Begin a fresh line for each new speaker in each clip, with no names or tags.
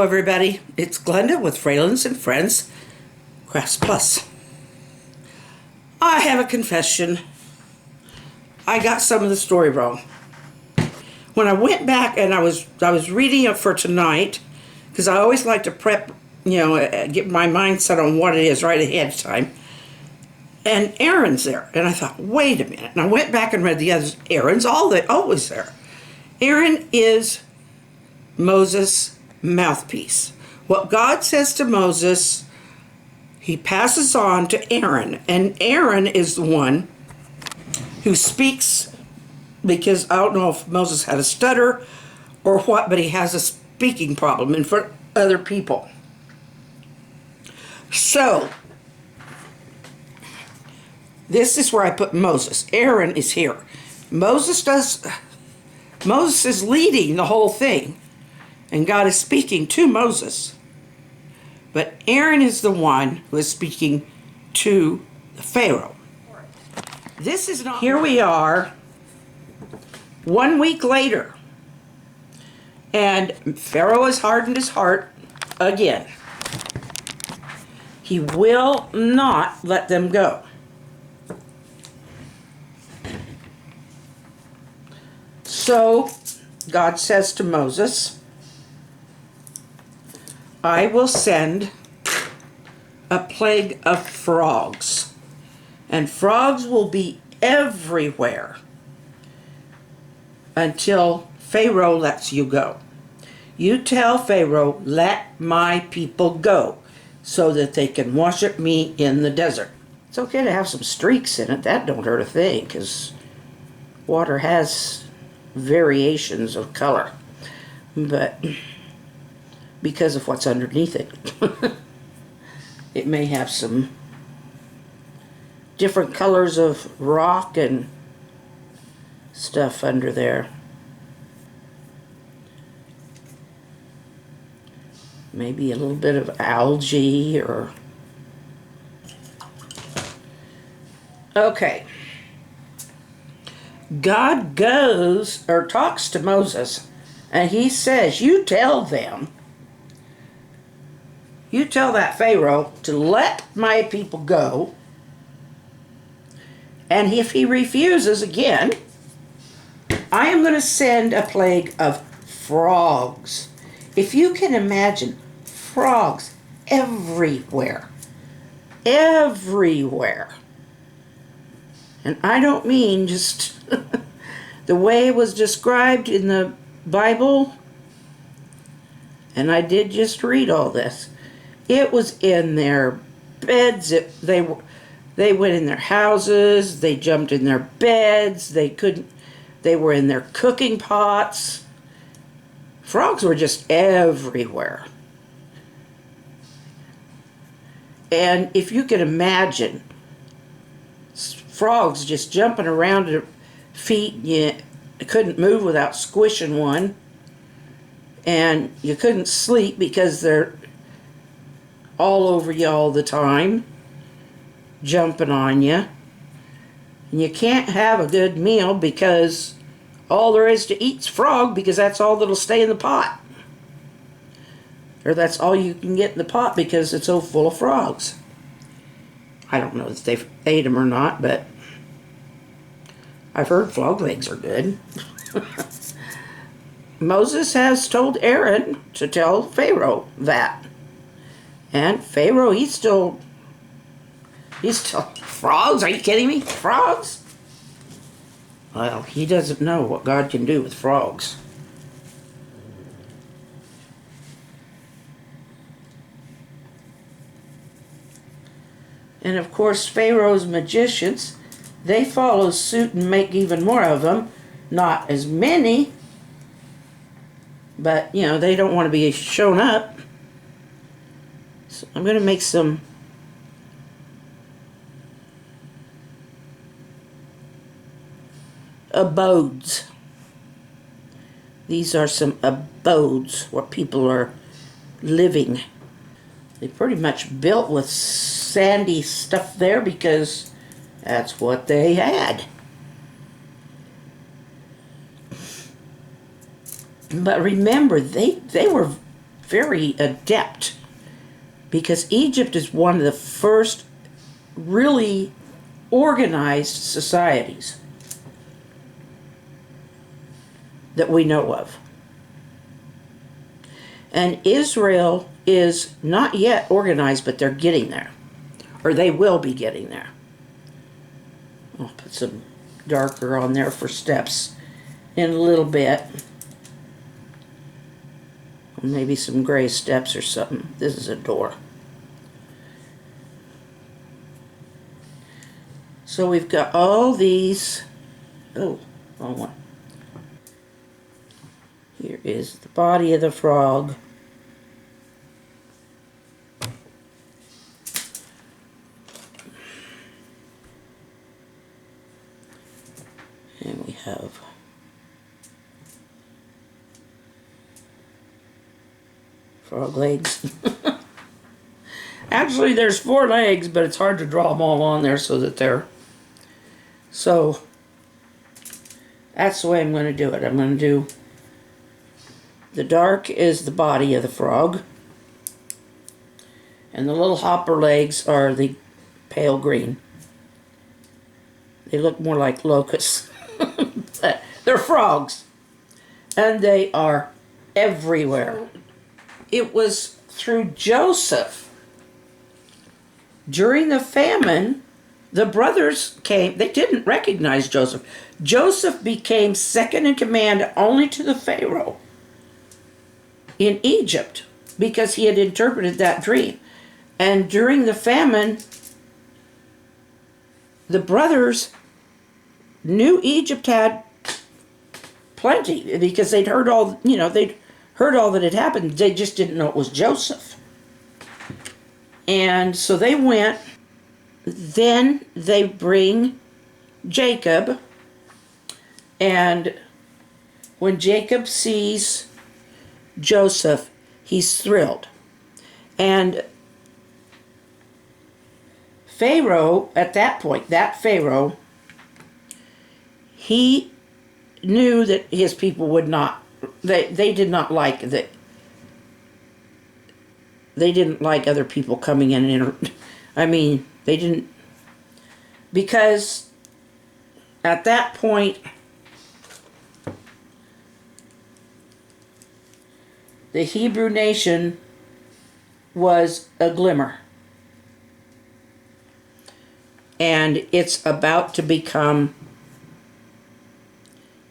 Hello everybody, it's Glenda with Fralins and Friends, Crafts Plus. I have a confession. I got some of the story wrong. When I went back and I was reading it for tonight, because I always like to prep, get my mindset on what it is right ahead of time. And Aaron's there, and I thought, wait a minute. And I went back and read the others. Aaron's always there. Aaron is Moses' mouthpiece. What God says to Moses, he passes on to Aaron, and Aaron is the one who speaks, because I don't know if Moses had a stutter or what, but he has a speaking problem in front of other people. So this is where I put Moses. Aaron is here. Moses is leading the whole thing, and God is speaking to Moses. But Aaron is the one who is speaking to the Pharaoh. This is not. Here we are, 1 week later, and Pharaoh has hardened his heart again. He will not let them go. So God says to Moses, I will send a plague of frogs, and frogs will be everywhere until Pharaoh lets you go. You tell Pharaoh, let my people go, so that they can worship me in the desert. It's okay to have some streaks in it. That don't hurt a thing, because water has variations of color. But because of what's underneath it, it may have some different colors of rock and stuff under there. Maybe a little bit of algae or... Okay. God goes or talks to Moses, and he says, you tell that Pharaoh to let my people go, and if he refuses again, I am going to send a plague of frogs. If you can imagine, frogs everywhere. Everywhere. And I don't mean just the way it was described in the Bible, and I did just read all this. It was in their beds. They went in their houses. They jumped in their beds. They were in their cooking pots. Frogs were just everywhere. And if you can imagine frogs just jumping around at feet, you couldn't move without squishing one. And you couldn't sleep because they're all over you all the time, jumping on you. And you can't have a good meal because all there is to eat's frog, because that's all that'll stay in the pot. Or that's all you can get in the pot because it's so full of frogs. I don't know if they've ate them or not, but I've heard frog legs are good. Moses has told Aaron to tell Pharaoh that. And Pharaoh, he's still, frogs? Are you kidding me? Frogs? Well, he doesn't know what God can do with frogs. And of course, Pharaoh's magicians, they follow suit and make even more of them. Not as many, but, they don't want to be shown up. So I'm going to make some abodes. These are some abodes where people are living. They pretty much built with sandy stuff there because that's what they had. But remember, they were very adept, because Egypt is one of the first really organized societies that we know of. And Israel is not yet organized, but they're getting there. Or they will be getting there. I'll put some darker on there for steps in a little bit. Maybe some gray steps or something. This is a door. So we've got all these. Oh, wrong one. Here is the body of the frog. And we have frog legs. Actually, there's 4 legs, but it's hard to draw them all on there so that they're... So, that's the way I'm going to do it. I'm going to do... The dark is the body of the frog. And the little hopper legs are the pale green. They look more like locusts. But they're frogs. And they are everywhere. It was through Joseph. During the famine, the brothers came. They didn't recognize Joseph. Joseph became second in command only to the Pharaoh in Egypt because he had interpreted that dream. And during the famine, the brothers knew Egypt had plenty because they'd heard all, they'd heard all that had happened. They just didn't know it was Joseph. And so they went. Then they bring Jacob. And when Jacob sees Joseph, he's thrilled. And Pharaoh, at that point, that Pharaoh, he knew that his people would not, they did not like that. They didn't like other people coming in and, they didn't, because at that point, the Hebrew nation was a glimmer. And it's about to become,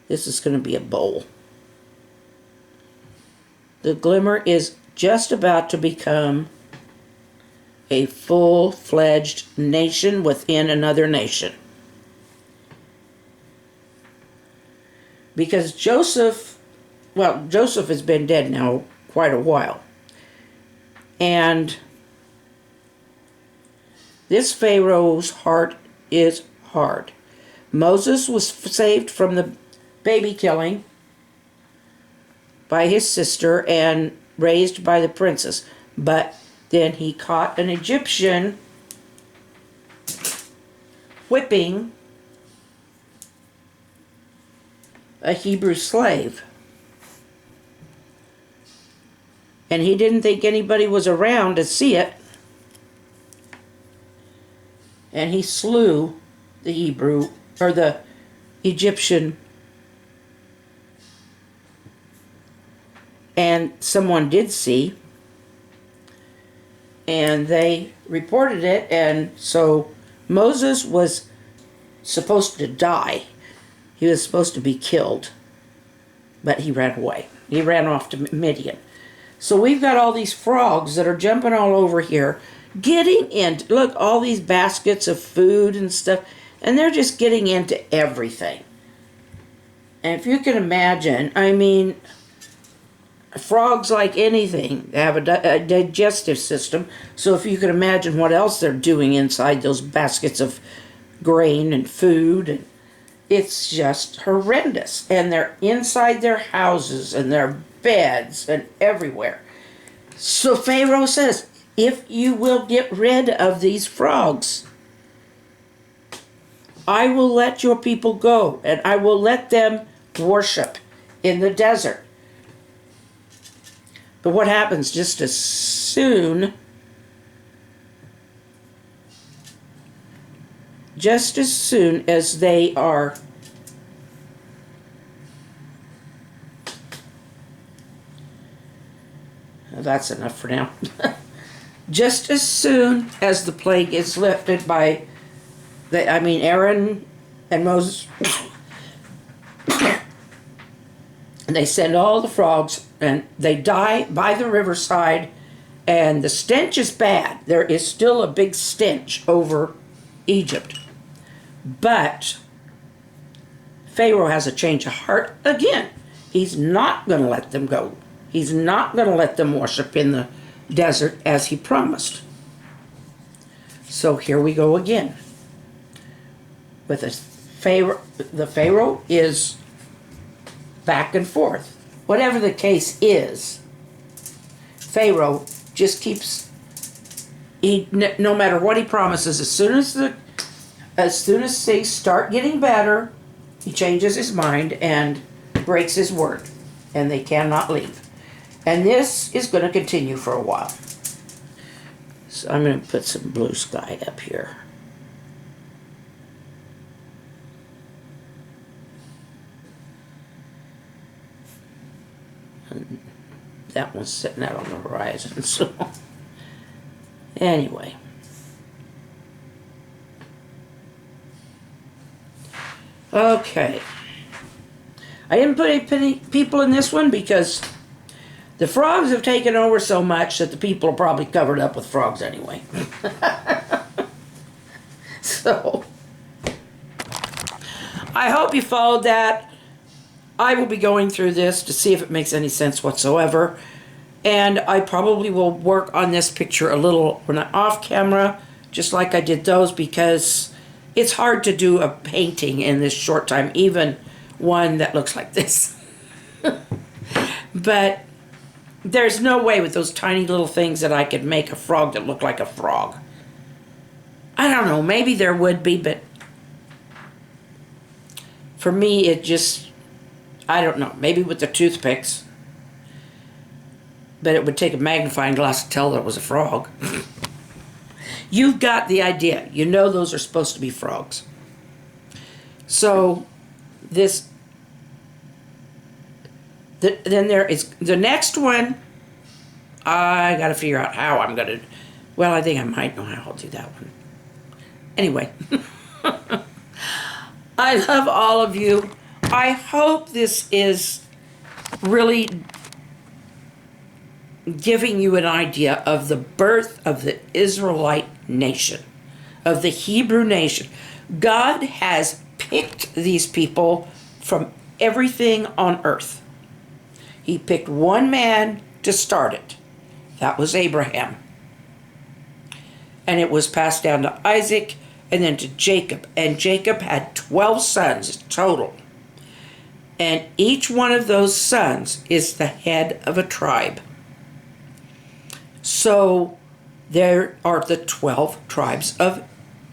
this is going to be a bowl. The glimmer is just about to become a full-fledged nation within another nation. Because Joseph has been dead now quite a while. And this Pharaoh's heart is hard. Moses was saved from the baby killing by his sister and raised by the princess. But then he caught an Egyptian whipping a Hebrew slave. And he didn't think anybody was around to see it. And he slew the Egyptian. And someone did see. And they reported it. And so Moses was supposed to die. He was supposed to be killed. But he ran away. He ran off to Midian. So we've got all these frogs that are jumping all over here, getting into, look, all these baskets of food and stuff, and they're just getting into everything. And if you can imagine, frogs, like anything, they have a digestive system, so if you can imagine what else they're doing inside those baskets of grain and food, and it's just horrendous. And they're inside their houses and their beds and everywhere. So Pharaoh says, if you will get rid of these frogs, I will let your people go, and I will let them worship in the desert. But what happens just as soon as they are that's enough for now. Just as soon as the plague is lifted by Aaron and Moses, they send all the frogs and they die by the riverside, and the stench is bad. There is still a big stench over Egypt. But Pharaoh has a change of heart again. He's not going to let them go. He's not going to let them worship in the desert as he promised. So here we go again. With the Pharaoh is back and forth. Whatever the case is, Pharaoh just keeps, no matter what he promises, as soon as things start getting better, he changes his mind and breaks his word, and they cannot leave. And this is going to continue for a while. So I'm going to put some blue sky up here. And that one's sitting out on the horizon, so anyway. Okay. I didn't put any people in this one because the frogs have taken over so much that the people are probably covered up with frogs anyway. So, I hope you followed that. I will be going through this to see if it makes any sense whatsoever. And I probably will work on this picture a little when I'm off camera, just like I did those, because it's hard to do a painting in this short time, even one that looks like this. But there's no way with those tiny little things that I could make a frog that looked like a frog. I don't know, maybe there would be, but for me it just, I don't know, maybe with the toothpicks. But it would take a magnifying glass to tell that it was a frog. You've got the idea. You know those are supposed to be frogs. So then there is the next one. I got to figure out how I'm going to, well, I think I might know how I'll do that one. Anyway, I love all of you. I hope this is really giving you an idea of the birth of the Israelite nation, of the Hebrew nation. God has picked these people from everything on earth. He picked one man to start it. That was Abraham. And it was passed down to Isaac and then to Jacob. And Jacob had 12 sons total. And each one of those sons is the head of a tribe. So there are the 12 tribes of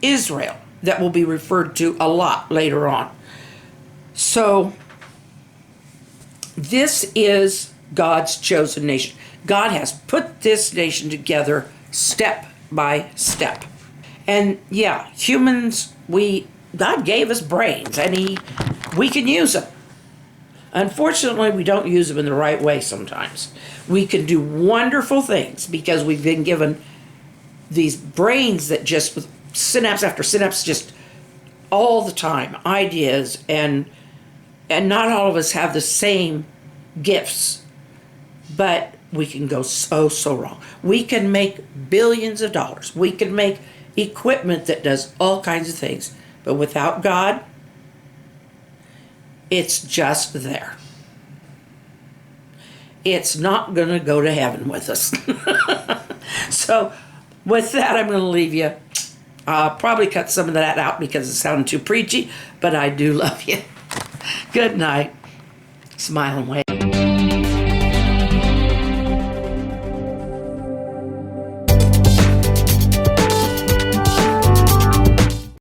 Israel that will be referred to a lot later on. So this is God's chosen nation. God has put this nation together step by step. And yeah, humans, God gave us brains and we can use them. Unfortunately, we don't use them in the right way sometimes. We can do wonderful things because we've been given these brains that just, with synapse after synapse, just all the time, ideas, and not all of us have the same gifts, but we can go so wrong. We can make billions of dollars. We can make equipment that does all kinds of things, but without God, it's just there. It's not going to go to heaven with us. So with that, I'm going to leave you. I'll probably cut some of that out because it sounded too preachy, but I do love you. Good night. Smile and wave.